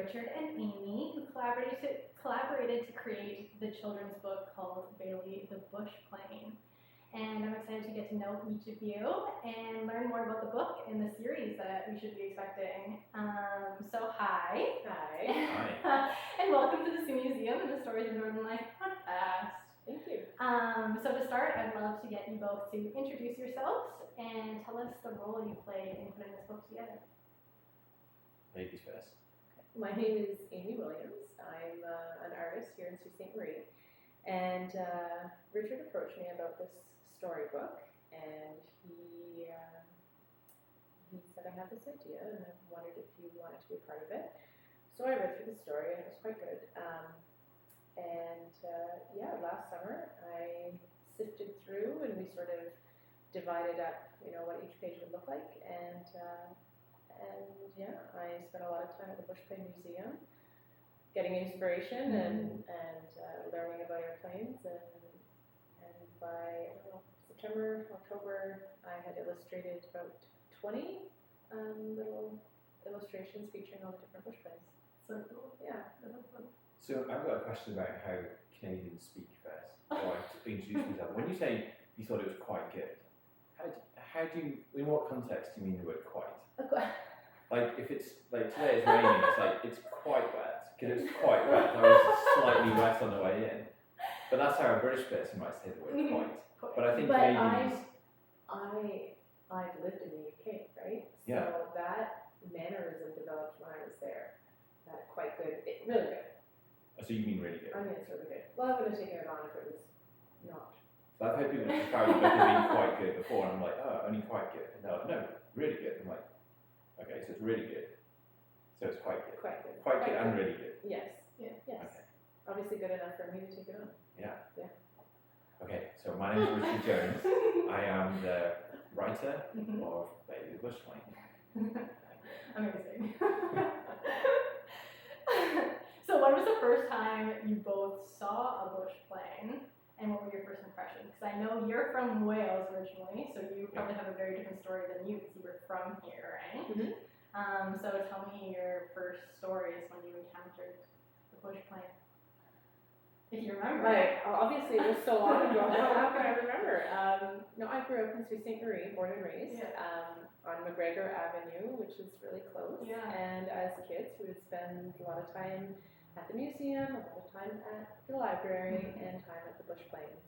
Richard and Amy, who collaborated to create the children's book called Bailey the Bushplane. And I'm excited to get to know each of you and learn more about the book and the series that we should be expecting. So hi. Hi. And welcome to the Sault Museum and the Stories of Northern Life podcast. Thank you. So to start, I'd love to get you both to introduce yourselves and tell us the role you played in putting this book together. Ladies first. My name is Amy Williams. I'm an artist here in Sault Ste. Marie. And Richard approached me about this storybook, and he said, I have this idea, and I wondered if you wanted to be a part of it. So I read through the story, and it was quite good. Last summer I sifted through, and we sort of divided up, what each page would look like, and I spent a lot of time at the Bushplane Museum, getting inspiration and learning about airplanes, and by September, October, I had illustrated about 20 little illustrations featuring all the different bushplanes. So cool. Yeah. So I've got a question about how Canadians speak first. So I introduce myself. When you say you thought it was quite good, how do you, in what context do you mean the word quite? Like if it's like today it's raining, it's like it's quite wet because it's quite wet. I was slightly wet on the way in, but that's how a British person might say the word quite. But I think Canadians. I've lived in the UK, right? Yeah. So that mannerism developed when I was there. That quite good, really good. So you mean really good? I mean it's really good. Well, I would have taken it on if it was not. So I've heard people describe the book as being quite good before, and I'm like, oh, only quite good. And they're like, no, really good. I'm like, okay, so it's really good. So it's quite good. Quite good. Quite good and really good. Yes. Yeah. Yes. Okay. Obviously good enough for me to take it on. Yeah. Yeah. Okay, so my name is Richard Jones. I am the writer of Baiely the Bushplane. Amazing. So when was the first time you both saw a bushplane, and what were your first impressions? Because I know you're from Wales originally, so you probably have a very different story than you, because you were from here, right? Mm-hmm. So tell me your first stories when you encountered the bushplane, if you remember. Right. Obviously, it was so long ago. How can I remember? I grew up in Sault Ste. Marie, born and raised, on McGregor Avenue, which is really close. Yeah. And as kids, we would spend a lot of time at the museum, a lot of time at the library, and time at the Bushplane.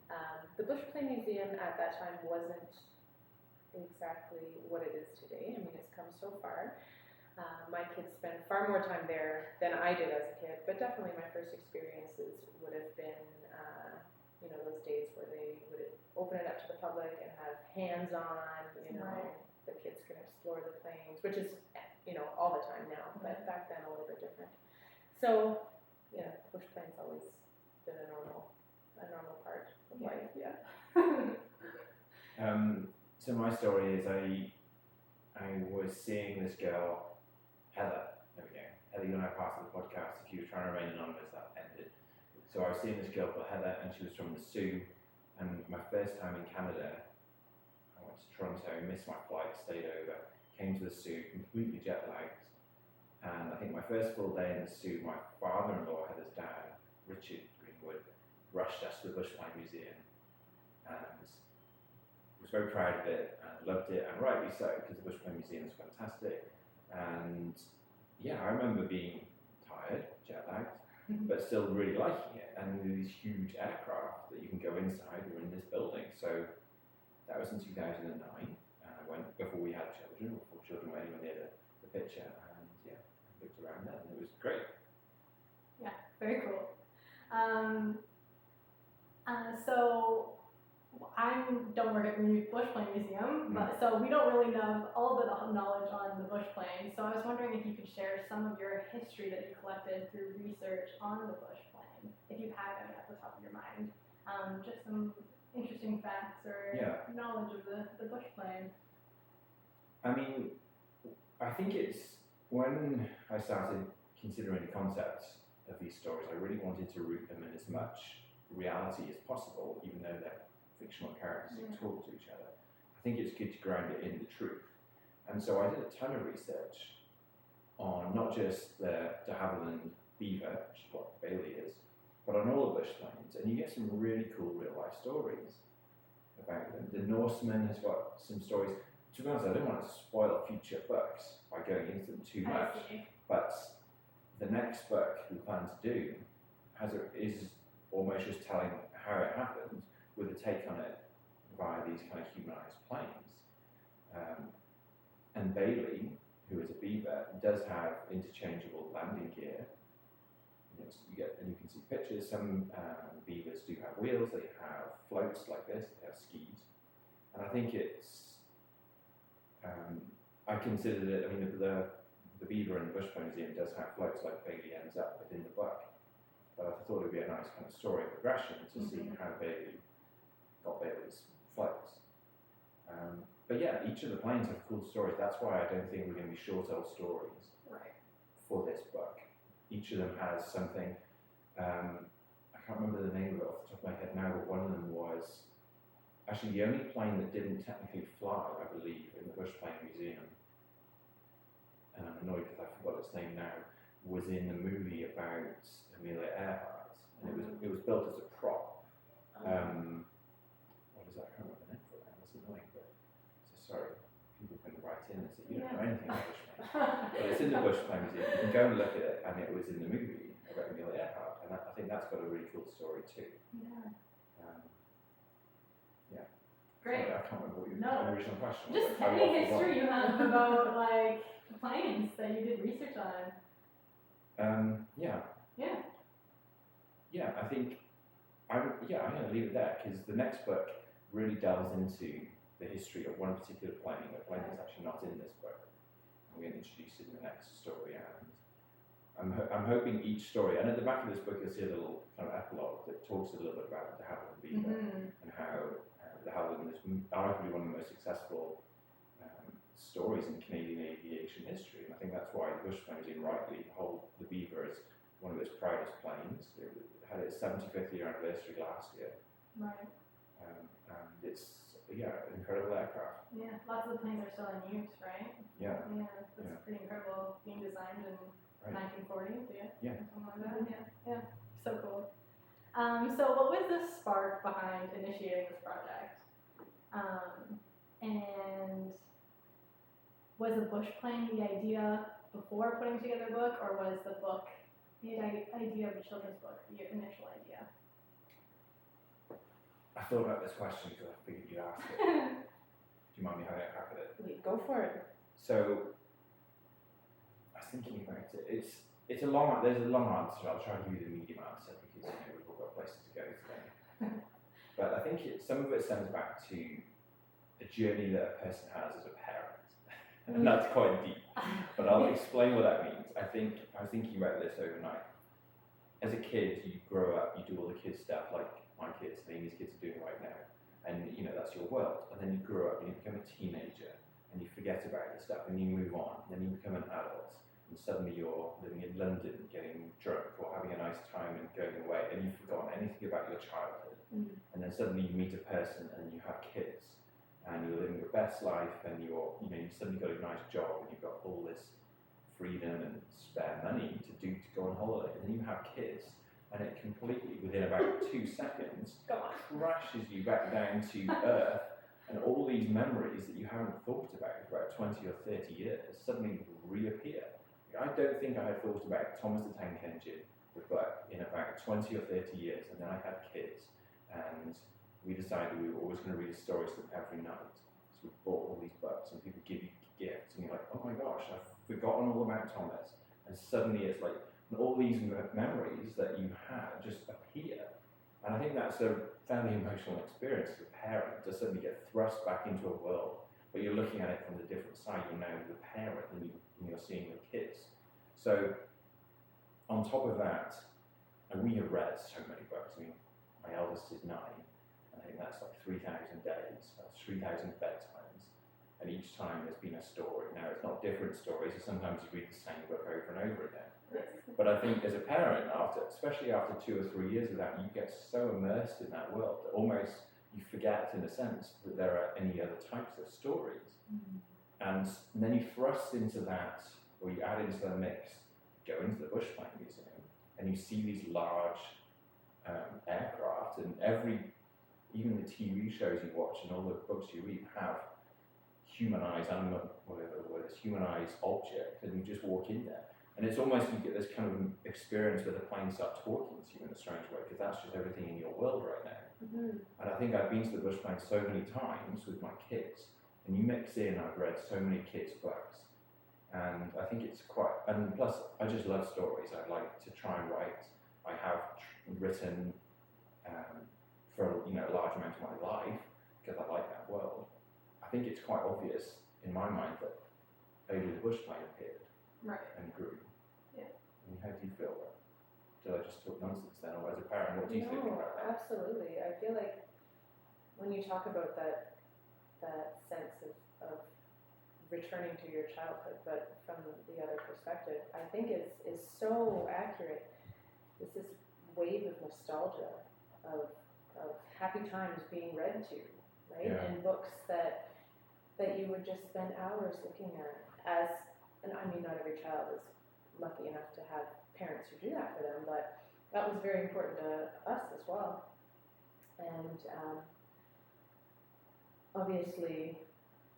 The Bushplane Museum at that time wasn't exactly what it is today. I mean, it's come so far. My kids spent far more time there than I did as a kid, but definitely my first experiences would have been, those days where they would open it up to the public and have hands-on, Right. The kids can explore the planes, which is, all the time now, but back then a little bit different. So, bushplane's always been a normal part of life, yeah. So my story is I was seeing this girl, Heather. There we go. Heather, you and I passed the podcast. If you were trying to remain anonymous, that ended. So I was seeing this girl called Heather, and she was from the Sault. And my first time in Canada, I went to Toronto, missed my flight, stayed over, came to the Sault, completely jet lagged. And I think my first full day in the Sault, my father-in-law, Heather's dad, Richard Greenwood, rushed us to the Bushplane Museum, and was very proud of it and loved it, and rightly so, because the Bushplane Museum is fantastic. And I remember being tired, jet lagged, but still really liking it. And these huge aircraft that you can go inside were in this building. So that was in 2009. I went before we had children, before children were anywhere near the picture, and looked around there, and it was great. Yeah, very cool. So I don't work at the Bushplane Museum, but so we don't really know all the knowledge on the bushplane. So I was wondering if you could share some of your history that you collected through research on the bushplane, if you have any at the top of your mind. Just some interesting facts or knowledge of the bushplane. I mean, I think it's when I started considering the concepts of these stories, I really wanted to root them in as much reality as possible, even though they're fictional characters who talk to each other. I think it's good to ground it in the truth. And so I did a ton of research on not just the de Havilland beaver, which is what Bailey is, but on all the bushplanes, and you get some really cool real life stories about them. The Norseman has got some stories. To be honest, I don't want to spoil future books by going into them too much, but the next book we plan to do is almost just telling how it happened with a take on it via these kind of humanized planes. And Bailey, who is a beaver, does have interchangeable landing gear. And you can see pictures. Some beavers do have wheels. They have floats like this. They have skis. And I think it's. I considered it. I mean, the beaver in the Bushplane Museum does have floats like Bailey ends up within the book. But I thought it would be a nice kind of story progression to see how Bailey got Bailey's floats. But yeah, each of the planes have cool stories. That's why I don't think we're going to be short old stories for this book. Each of them has something. I can't remember the name of it off the top of my head now, but one of them was actually the only plane that didn't technically fly, I believe, in the Bushplane Museum. And I'm annoyed because I forgot its name now. Was in the movie about Amelia Earhart, and it was built as a prop. What is that? I can't remember the name for that. That's annoying, but sorry, people can write in and say you don't know anything about Bushplane. But it's in the Bushplane Museum. You can go and look at it, and it was in the movie about Amelia Earhart, and I think that's got a really cool story too. Yeah. Yeah. Great. Sorry, I can't remember what your original question was. Just any history you have about like planes that you did research on. Yeah, I think I'm going to leave it there because the next book really delves into the history of one particular plane, a plane that's actually not in this book. I'm going to introduce it in the next story, and I'm hoping each story, and at the back of this book you'll see a little kind of epilogue that talks a little bit about the Havilland beaver and how the Havilland is arguably one of the most successful stories in Canadian aviation history, and I think that's why the Bushplane Museum rightly hold the beaver as one of its proudest planes. It had its 75th year anniversary last year. Right. And it's an incredible aircraft. Yeah, lots of the planes are still in use, right? Yeah. Yeah, that's pretty incredible. Being designed in 1940s, Yeah. Something like that. Yeah. So cool. So what was the spark behind initiating this project? And was the Bushplane the idea before putting together a book, or was the book the idea of the children's book the initial idea? I thought about this question because I figured you'd ask it. Do you mind me having a crack at it? Go for it. So, I was thinking about it. There's a long answer. I'll try and give you the medium answer because we've all got places to go today. But I think some of it stems back to a journey that a person has as a parent. And that's quite deep. But I'll explain what that means. I was thinking about this overnight. As a kid, you grow up, you do all the kids stuff like my kids and Amy's kids are doing right now. And that's your world. And then you grow up and you become a teenager and you forget about this stuff and you move on. Then you become an adult and suddenly you're living in London, getting drunk or having a nice time and going away, and you've forgotten anything about your childhood. And then suddenly you meet a person and you have kids. And you're living your best life, and you've suddenly got a nice job, and you've got all this freedom and spare money to go on holiday, and then you have kids, and it completely, within about 2 seconds, crashes you back down to earth, and all these memories that you haven't thought about for about 20 or 30 years suddenly reappear. I don't think I had thought about Thomas the Tank Engine, the book, in about 20 or 30 years, and then I had kids, and we decided we were always going to read stories to them every night. So we bought all these books, and people give you gifts, and you're like, oh my gosh, I've forgotten all about Thomas. And suddenly it's like all these memories that you had just appear. And I think that's a fairly emotional experience as a parent to suddenly get thrust back into a world where you're looking at it from the different side. You're now the parent, and you're seeing your kids. So on top of that, and we have read so many books. I mean, my eldest is 9. I think that's like 3,000 days, that's 3,000 bedtimes, and each time there's been a story. Now it's not different stories, so sometimes you read the same book over and over again. But I think as a parent, especially after 2 or 3 years of that, you get so immersed in that world that almost you forget, in a sense, that there are any other types of stories. And then you thrust into that or you add into the mix, go into the Bushplane Museum, and you see these large aircraft, and even the TV shows you watch and all the books you read have humanized animal, whatever the word is, humanized object, and you just walk in there. And it's almost, you get this kind of experience where the plane starts talking to you in a strange way, because that's just everything in your world right now. And I think I've been to the Bushplane so many times with my kids, and you mix in, I've read so many kids' books, and I think it's quite, and plus I just love stories. I like to try and write. I have written for a large amount of my life because I like that world. I think it's quite obvious in my mind that Baiely the Bushplane appeared and grew. Yeah. And how do you feel about it? Did I just talk nonsense then, or as a parent, what do you think about that? Absolutely. I feel like when you talk about that sense of returning to your childhood, but from the other perspective, I think is so accurate. It's this wave of nostalgia of happy times being read to, right? Yeah. And books that you would just spend hours looking at and I mean, not every child is lucky enough to have parents who do that for them, but that was very important to us as well. And obviously,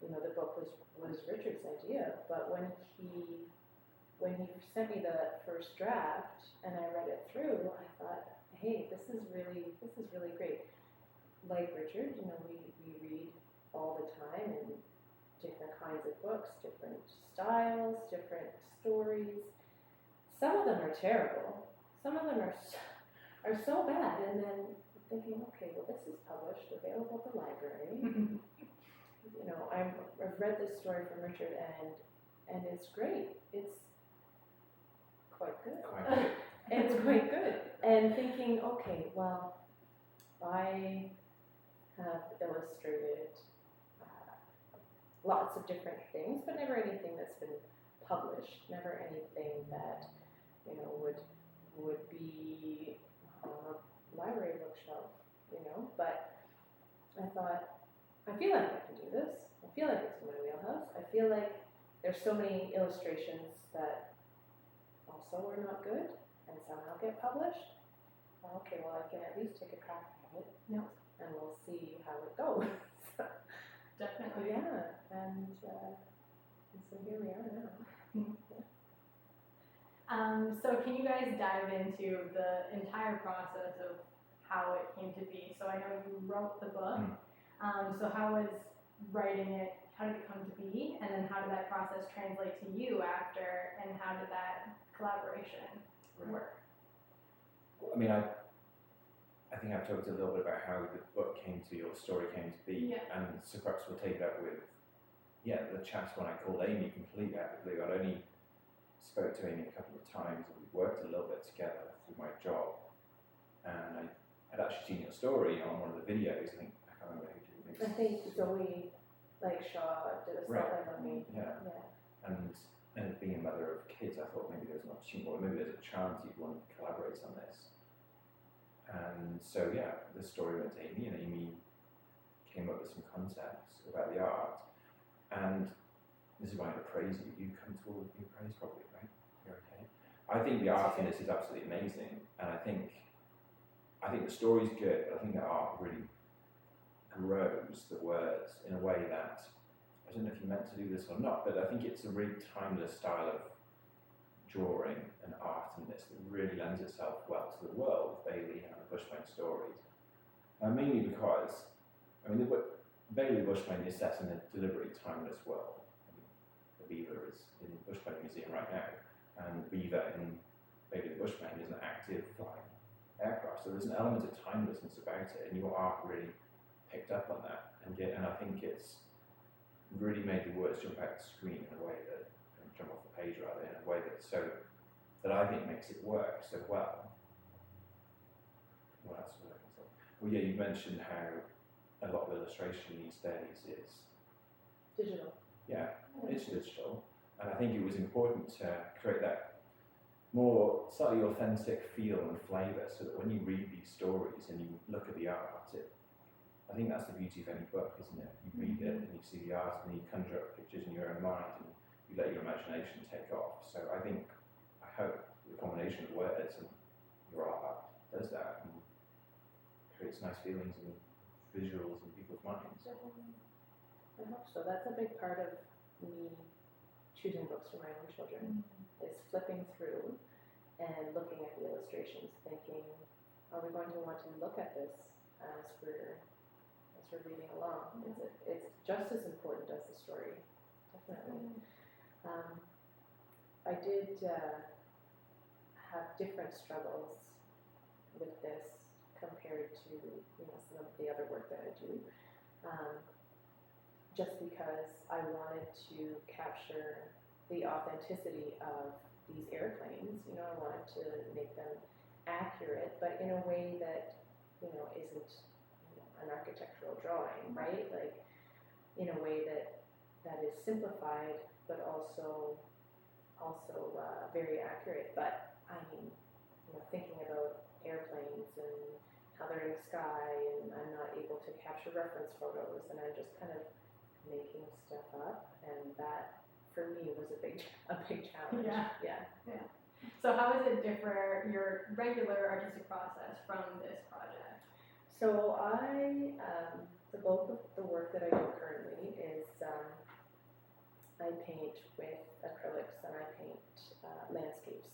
the book was Richard's idea, but when he sent me the first draft and I read it through, I thought, hey, this is really great. Like Richard, we read all the time and different kinds of books, different styles, different stories. Some of them are terrible. Some of them are so bad. And then thinking, okay, well, this is published, available at the library. I've read this story from Richard, and it's great. It's quite good. It's quite good. And thinking, okay, well, I have illustrated lots of different things, but never anything that's been published, never anything that would be on a library bookshelf, But I thought, I feel like I can do this. I feel like it's in my wheelhouse. I feel like there's so many illustrations that also are not good and somehow get published. Well, okay, well, I can at least take a crack at it, and we'll see how it goes. Definitely. Yeah, and so here we are now. So can you guys dive into the entire process of how it came to be? So I know you wrote the book. So how was writing it, how did it come to be? And then how did that process translate to you after, and how did that collaboration work? Well, I mean, I think I've talked a little bit about how the book came to be, or the story came to be, and so perhaps we'll take that with, the chat when I called Amy completely out of the blue. I'd only spoke to Amy a couple of times, and we worked a little bit together through my job, and I'd actually seen your story on one of the videos. I can't remember who did it. I think Zoe, Shaw, did a spotlight on me. Yeah. And being a mother of kids, I thought maybe there's an opportunity, or maybe there's a chance you'd want to collaborate on this. And so, the story went to Amy, and Amy came up with some concepts about the art. And this is why I praise you. You come to all of your praise, probably, right? You're okay. I think the art in this is absolutely amazing, and I think the story's good, but I think the art really grows the words in a way that, I don't know if you meant to do this or not, but I think it's a really timeless style of drawing and art in this that really lends itself well to the world of Bailey and the Bushplane stories. Mainly because, Bailey the Bushplane is set in a deliberately timeless world. The Beaver is in the Bushplane Museum right now, and the Beaver in Bailey the Bushplane is an active flying aircraft. So there's an element of timelessness about it, and your art really picked up on that. And I think it's really made the words jump out the screen in a way that, jump off the page rather, in a way that I think makes it work so well. What else was I going to say? Well, you mentioned how a lot of illustration these days is digital. Yeah, it's digital, and I think it was important to create that more slightly authentic feel and flavour, so that when you read these stories and you look at the art, I think that's the beauty of any book, isn't it? You read it and you see the art, and you conjure up pictures in your own mind, and you you let your imagination take off. So I hope the combination of words and your art does that and creates nice feelings and visuals in people's minds. I hope so. That's a big part of me choosing books for my own children, is flipping through and looking at the illustrations, thinking, are we going to want to look at this as we're reading along? It's just as important as the story, definitely. I did have different struggles with this compared to some of the other work that I do, just because I wanted to capture the authenticity of these airplanes. I wanted to make them accurate, but in a way that isn't an architectural drawing, right? Like in a way that is simplified, but also very accurate. But I mean, thinking about airplanes and how they're in the sky, and I'm not able to capture reference photos, and I'm just kind of making stuff up, and that for me was a big challenge. Yeah. So how does it differ your regular artistic process from this project? So the bulk of the work that I do currently is I paint with acrylics and I paint landscapes.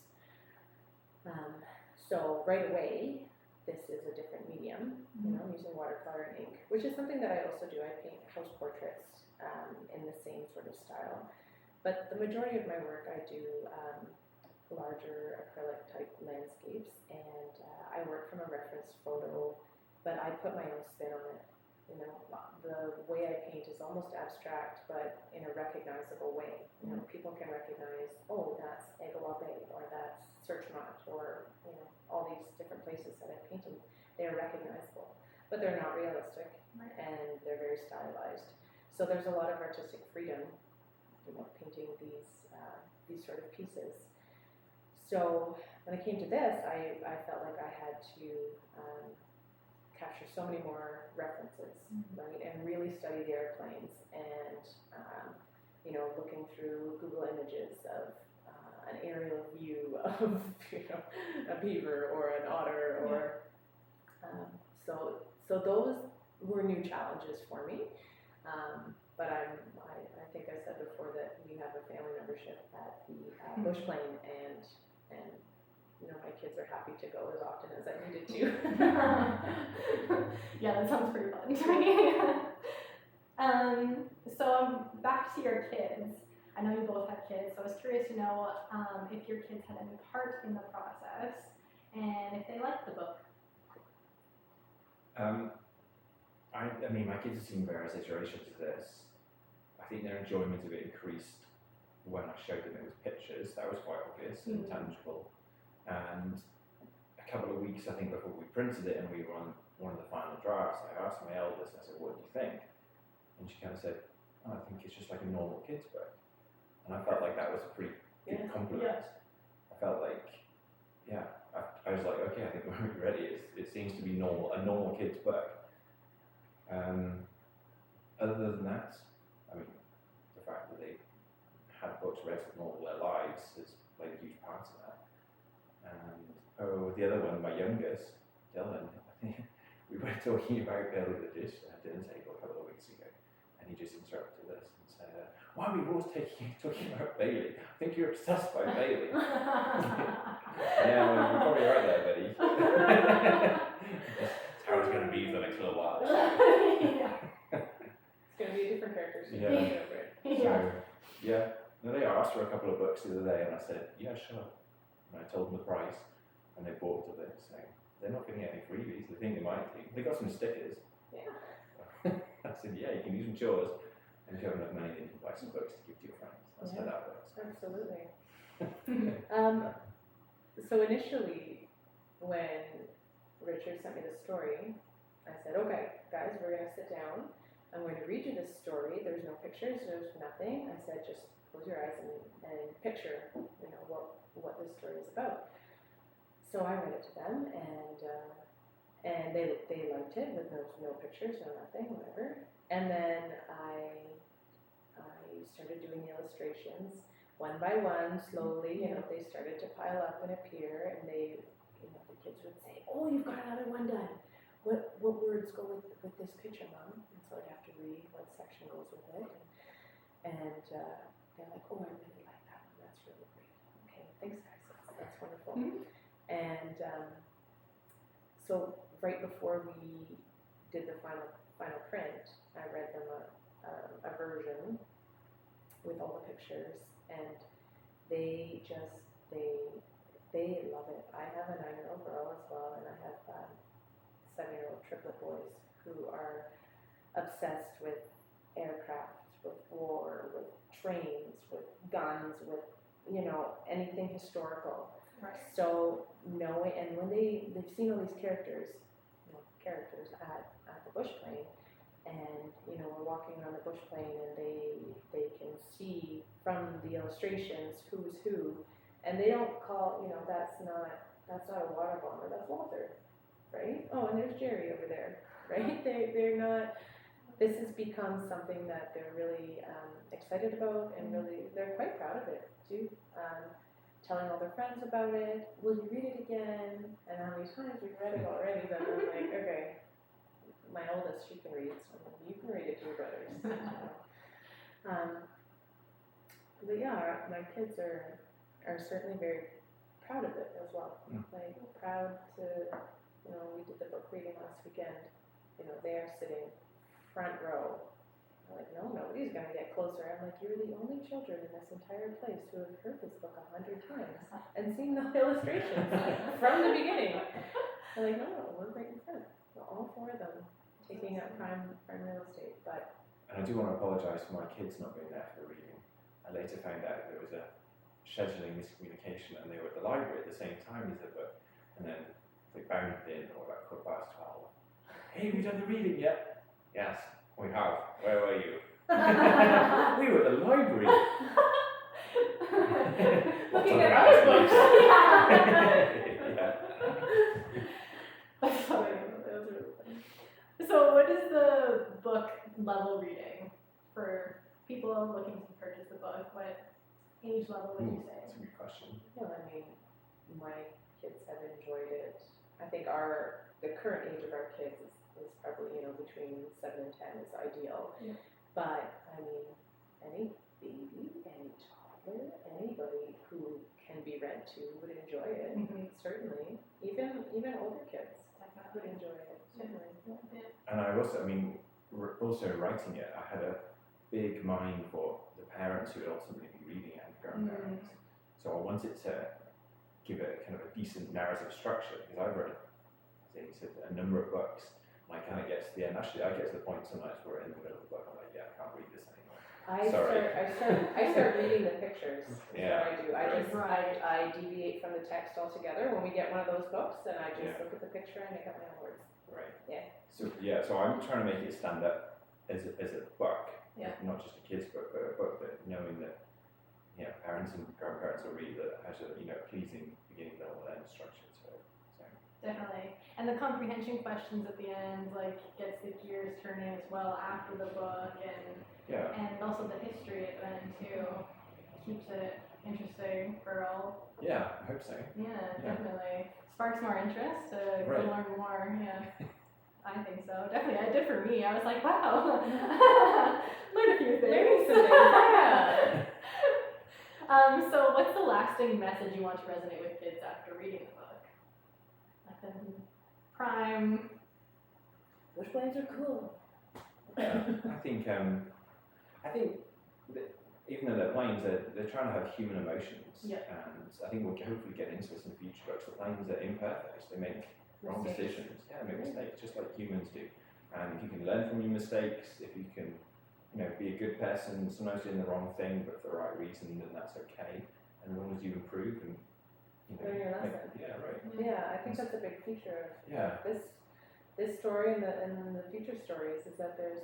So right away, this is a different medium. I'm using watercolor and ink, which is something that I also do. I paint house portraits in the same sort of style. But the majority of my work I do larger acrylic type landscapes, and I work from a reference photo, but I put my own spin on it. The way I paint is almost abstract, but in a recognizable way. People can recognize, oh, that's Agawam Bay, or that's Searchmont, or all these different places that I've painted. They're recognizable, but they're not realistic, and they're very stylized. So there's a lot of artistic freedom, painting these sort of pieces. So when it came to this, I felt like I had to capture so many more references, right, and really study the airplanes, and looking through Google Images of an aerial view of a beaver or an otter, or so those were new challenges for me. But I think I said before that we have a family membership at the Bushplane, and my kids are happy to go as often as I needed to. Yeah, that sounds pretty fun to me. So back to your kids. I know you both have kids, so I was curious to know if your kids had any part in the process and if they liked the book. I mean, my kids have seen various iterations of this. I think their enjoyment of it increased when I showed them it was pictures. That was quite obvious and tangible. And a couple of weeks, I think, before we printed it and we were on one of the final drafts, I asked my eldest, I said, what do you think? And she kind of said, oh, I think it's just like a normal kid's book. And I felt like that was a pretty good compliment. I felt like, I was like, okay, I think we're ready. It seems to be a normal kid's book. Other than that, I mean, the fact that they had books read for them all their lives has played a huge part in that. And the other one, my youngest, Dylan, I think we were talking about Baiely the Bushplane at dinner table a couple of weeks ago, and he just interrupted us and said, why are we always talking about Bailey? I think you're obsessed by Bailey. Yeah, well, you're probably right there, buddy. That's how it's going to be for the next little while. It's going to be a different character. So they asked for a couple of books the other day, and I said, yeah, sure. And I told them the price, and they bought a bit, so they're not going to get any freebies. They think they might be. They got some stickers. Yeah. I said, yeah, you can use them yours, and if you have enough money, then you can buy some books to give to your friends. That's how that works. Absolutely. So initially, when Richard sent me the story, I said, okay, guys, we're going to sit down. I'm going to read you this story. There's no pictures, there's nothing. I said, just close your eyes and picture, what this story is about. So I read it to them, and they liked it with no pictures, no nothing, whatever. And then I started doing the illustrations, one by one, slowly, they started to pile up and appear, and the kids would say, "Oh, you've got another one done. What words go with this picture, Mom?" And so I'd have to read what section goes with it, and they're like, "Oh, I really like that one. That's really great. Okay, thanks, guys. That's wonderful." Mm-hmm. And so right before we did the final print, I read them a version with all the pictures, and they love it. I have a 9-year-old girl as well, and I have 7-year-old triplet boys who are obsessed with aircraft, with war, with trains, with guns, with anything historical. Right. So knowing, and when they've seen all these characters at the Bushplane, and we're walking around the Bushplane, and they can see from the illustrations who's who, and they don't call that's not a water bomber, that's Walter, right? Oh, and there's Jerry over there, right? They're not. This has become something that they're really excited about, and really they're quite proud of it too. Telling all their friends about it. Will you read it again? And how many times we've read it already? Then I'm like, okay, my oldest, she can read, so you can read it to your brothers. But yeah, my kids are certainly very proud of it as well. Like proud to, we did the book reading last weekend. They are sitting front row. I'm like, no, nobody's gonna get closer. I'm like, you're the only children in this entire place who have heard this book 100 times and seen the illustrations from the beginning. They're like, no, we're right in front. All 4 of them taking up prime real estate. But And I do want to apologise for my kids not being there for the reading. I later found out there was a scheduling miscommunication, and they were at the library at the same time as the book, and then they bounced in or about 12:15. Hey, have you done the reading yet? Yes, we have. Where were you? We were at the library. Looking at other books. Yeah. That's funny. That was really funny. So what is the book level reading for people looking to purchase the book? What age level would you say? That's a good question. I mean, my kids have enjoyed it. I think the current age of our kids is probably between 7 and 10 is ideal. Yeah. But I mean, any baby, any toddler, anybody who can be read to would enjoy it. Mm-hmm. Certainly, even older kids would enjoy it. Certainly. Yeah. And I also writing it, I had a big mind for the parents who would ultimately be reading it and grandparents. So I wanted to give it kind of a decent narrative structure, because I've read, as you said, a number of books, and I kind of get to the end. Actually, I get to the point sometimes where in the middle of the book I'm like, yeah, I can't read this anymore. I start reading the pictures. Yeah. What I do. I deviate from the text altogether. When we get one of those books, then I just look at the picture and make up my own words. Right. Yeah. So I'm trying to make it stand up as a book, Yeah. not just a kid's book, but a book that knowing that parents and grandparents will read, that has a pleasing beginning, middle, and end structure to it. So. Definitely. And the comprehension questions at the end gets the gears turning as well after the book, and also the history at the end too keeps it interesting for all. Yeah, I hope so. Yeah, definitely. Sparks more interest to learn more. Yeah. I think so. Definitely. It did for me. I was like, wow. Learn a few things. Learning some things. Yeah. So what's the lasting message you want to resonate with kids after reading the book? Like the prime. Bushplanes are cool. Yeah, I think that even though they're planes, they're trying to have human emotions. Yeah. And I think we'll hopefully get into this in future books. The planes are imperfect. They make wrong decisions. Yeah, they make mistakes just like humans do. And if you can learn from your mistakes, if you can, be a good person, sometimes doing the wrong thing but for the right reason, then that's okay. And as long as you improve and learn your lesson. Yeah, right. Yeah, I think that's a big feature Yeah. of this story and the future stories is that there's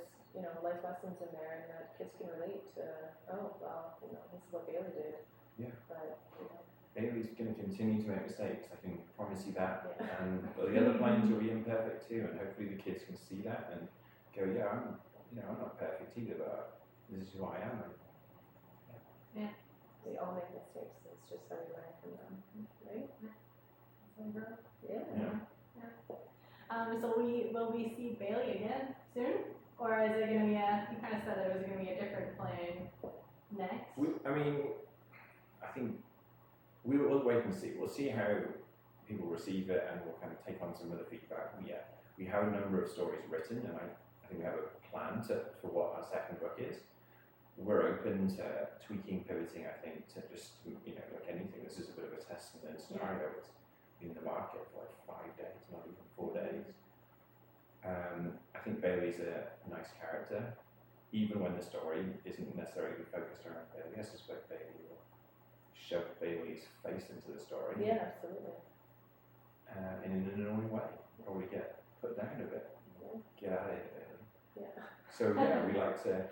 life lessons in there, and that kids can relate to. Oh well, this is what Bailey did. Yeah. But Bailey's going to continue to make mistakes. I can promise you that. Yeah. And the other planes will be imperfect too, and hopefully the kids can see that and go, yeah, I'm not perfect either, but this is who I am. Yeah. We all make mistakes, it's just how we learn from them, right? Yeah. So will we see Bailey again soon? Or is it gonna be you kind of said it was gonna be a different plane next? I think we'll wait and see. We'll see how people receive it, and we'll kind of take on some of the feedback. We have a number of stories written, and I think we have a plan for what our second book is. We're open to tweaking, pivoting, I think, to just, like anything. This is a bit of a test and then scenario. It's been in the market for like 5 days, not even 4 days. I think Bailey's a nice character, even when the story isn't necessarily focused around Bailey. I suspect Bailey will shove Bailey's face into the story. Yeah, absolutely. In an annoying way, or we get put down a bit. Get out of here, Bailey. Yeah. So we like to.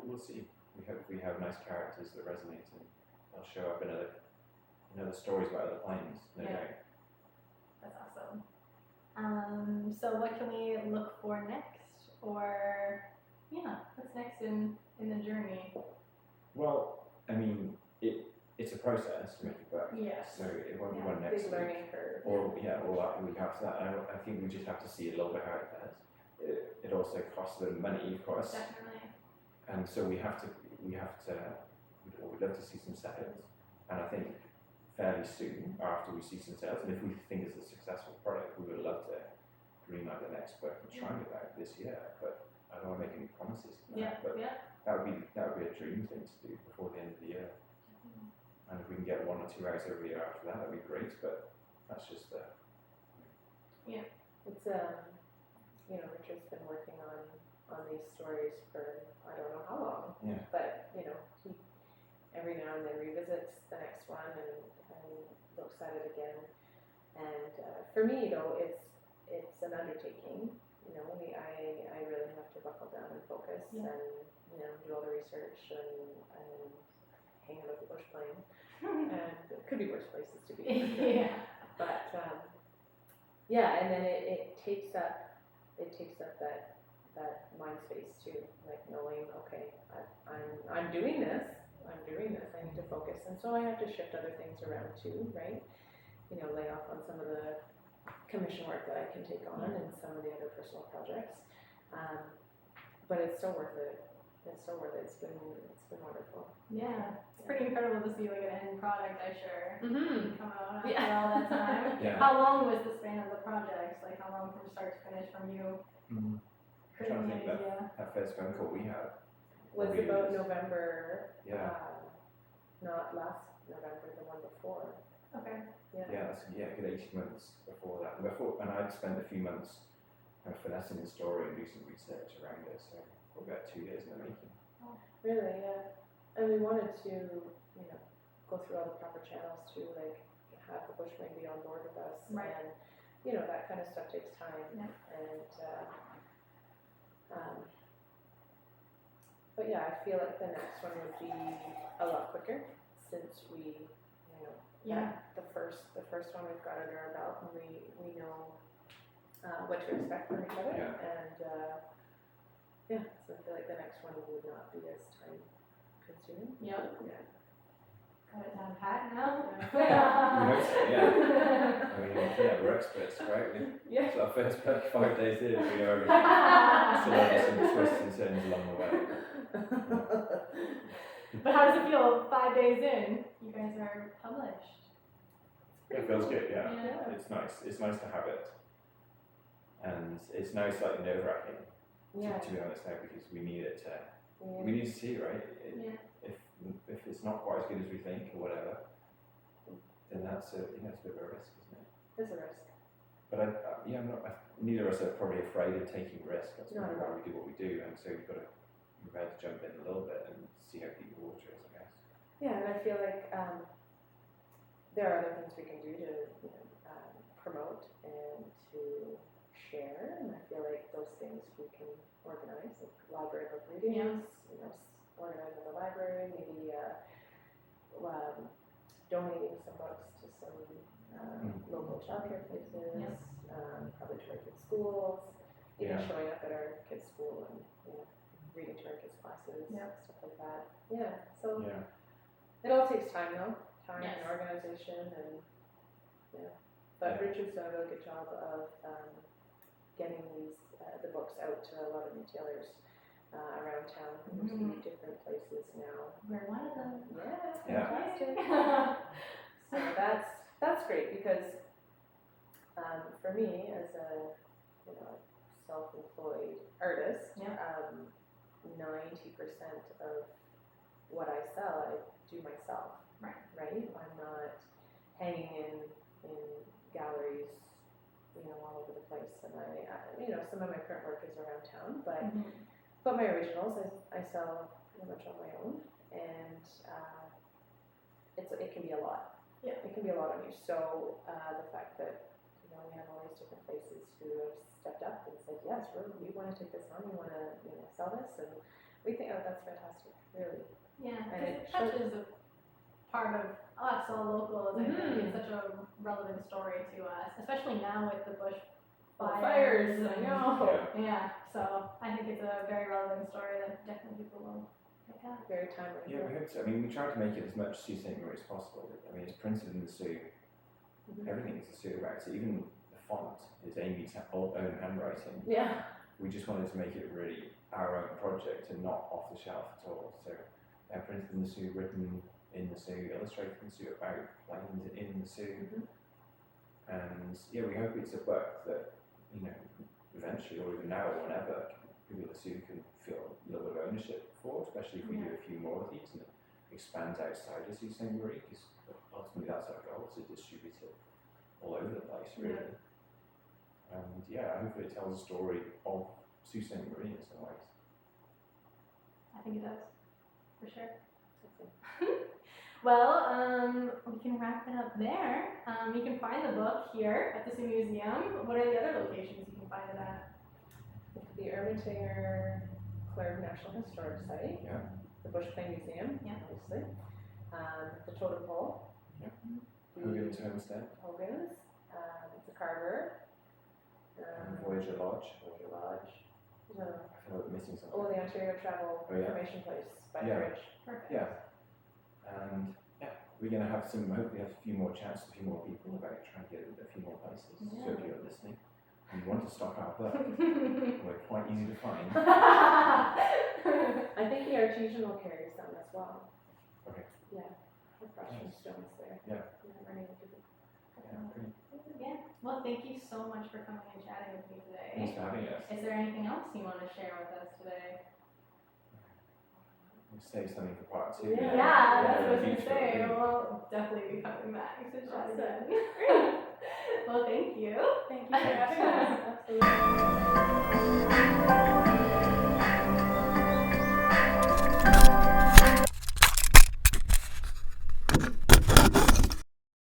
We'll see. We have nice characters that resonate, and they'll show up in other stories about other planes. No doubt. That's awesome. So what can we look for next? Or what's next in the journey? Well, it's a process to make a book. Yes. So it won't be one next big week. learning curve. Or that week after that. I think we just have to see a little bit how it does. It also costs them money, of course. Definitely. And so we'd love to see some sales. And I think fairly soon after we see some sales, and if we think it's a successful product, we would love to greenlight the next book and try it out this year. But I don't want to make any promises to that. But that would be a dream thing to do before the end of the year. And if we can get 1 or 2 out every year after that, that'd be great. But that's just It's Richard's been working on these stories for I don't know how long. Yeah. But he every now and then revisits the next one and looks at it again. And for me, it's an undertaking. I really have to buckle down and focus and do all the research and hang out at the Bushplane. And it could be worse places to be. But and then it takes up that mind space too, like knowing, okay, I'm doing this, I need to focus, and so I have to shift other things around too, right? Lay off on some of the commission work that I can take on and some of the other personal projects, but it's still worth it. It's been wonderful. Yeah, it's pretty incredible to see like an end product. I'm sure come out after Yeah. all that time. Yeah. How long was the span of the project? Like how long from start to finish from you? trying to Creating think the idea. that first phone call we had. Was Probably about is. November. Yeah. Not last November, the one before. Okay. Yeah, that's a good 18 months before that. And I'd spent a few months kind of finessing the story and do some research around it, so probably about 2 years in the making. Really, yeah. And we wanted to, go through all the proper channels to have the Bushplane be on board with us, Right. and that kind of stuff takes time. Yeah. And but I feel like the next one would be a lot quicker since we, the first one we've got under our belt, and we know what to expect from each other, and so I feel like the next one would not be as time consuming. Yep. Yeah. Got it down pat now. We're experts, right? Yeah. So our first 5 days in, we are still have some twists and turns along the way. But how does it feel 5 days in? You guys are published. It feels good, yeah. Yeah. It's nice. It's nice to have it. And it's now slightly nerve-wracking, to be honest now, because we need it to, we need to see, right? If it's not quite as good as we think or whatever, then that's a bit of a risk, isn't it? It's a risk. But neither of us are probably afraid of taking risk. That's No, probably no. why we do what we do, and so you've got to be prepared to jump in a little bit and see how people water us, I guess. Yeah, and I feel like there are other things we can do to promote and to share, and I feel like those things we can organize, like library book readings, organize at the library, maybe donating some books to some local childcare places, probably to our kids' schools, even showing up at our kids' school and reading to our kids' classes, stuff like that. Yeah, so It all takes time though, time Yes. and organization and, yeah. But Richard's done a really good job of getting the books out to a lot of retailers around town. There's Mhm. different places now. We're one of them. Yeah, Yeah. fantastic. So that's great because for me as a self-employed artist, Yeah. 90% of what I sell I do myself. Right. Right? I'm not hanging in galleries, all over the place. And I some of my current work is around town, but Mhm. my originals I sell pretty much on my own, and it can be a lot. Yeah. It can be a lot on you. So the fact that we have all these different places who have stepped up and said, yes, we want to take this on, we want to sell this, and we think, oh, that's fantastic, really. Yeah, And because it touches a part of us, all locals. I think it's such a relevant story to us, especially now with the bush Fires, I and- know. Yeah, so I think it's a very relevant story that definitely people will pick up. Very timely. Yeah, we hope so. I mean, we tried to make it as much Sault Ste. Marie as possible. I mean, it's printed in the Sioux. Everything is the Sioux about. So even the font is Amy's own handwriting. Yeah. We just wanted to make it really our own project and not off the shelf at all. So printed in the Sioux, written in the Sioux, illustrated in the Sioux, about planes in the Sioux. And yeah, we hope it's a book that, eventually or even now or whenever, people in the Sioux can feel a little bit of ownership for, especially if we do a few more of these and it expands outside of Sault Ste. Marie, because ultimately that's our goal, to distribute it all over the place, really. And yeah, hopefully it tells a story of Sault Ste. Marie in some ways. I think it does, for sure. Well, we can wrap it up there. You can find the book here at the Sault Museum. What are the other locations you can find it at? The Ermitanger Clark National Historic Site. Yeah. The Bushplane Museum, obviously. The Totem Pole. Yeah. Hogan's Homestead. Hogan's. The Carver. Voyager Lodge. Voyager Lodge. I feel like we're missing something. Oh, the Ontario Travel Information Place by the bridge. Perfect. Yeah. And yeah, we're going to have hopefully have a few more chats with a few more people about trying to get a few more places. So if you're listening and you want to stock our book, we're quite easy to find. I think the artisanal carries them as well. Okay. Yeah. Across from Stones there. Yeah. Running into the Yeah. Well, thank you so much for coming and chatting with me Thanks today. for having us. Is there anything else you want to share with us today? We'll save something for part 2. Yeah. Yeah, that's what I was future, gonna say. really. We'll definitely be coming back to chat Awesome. again. Well, thank you. Thank you for having us.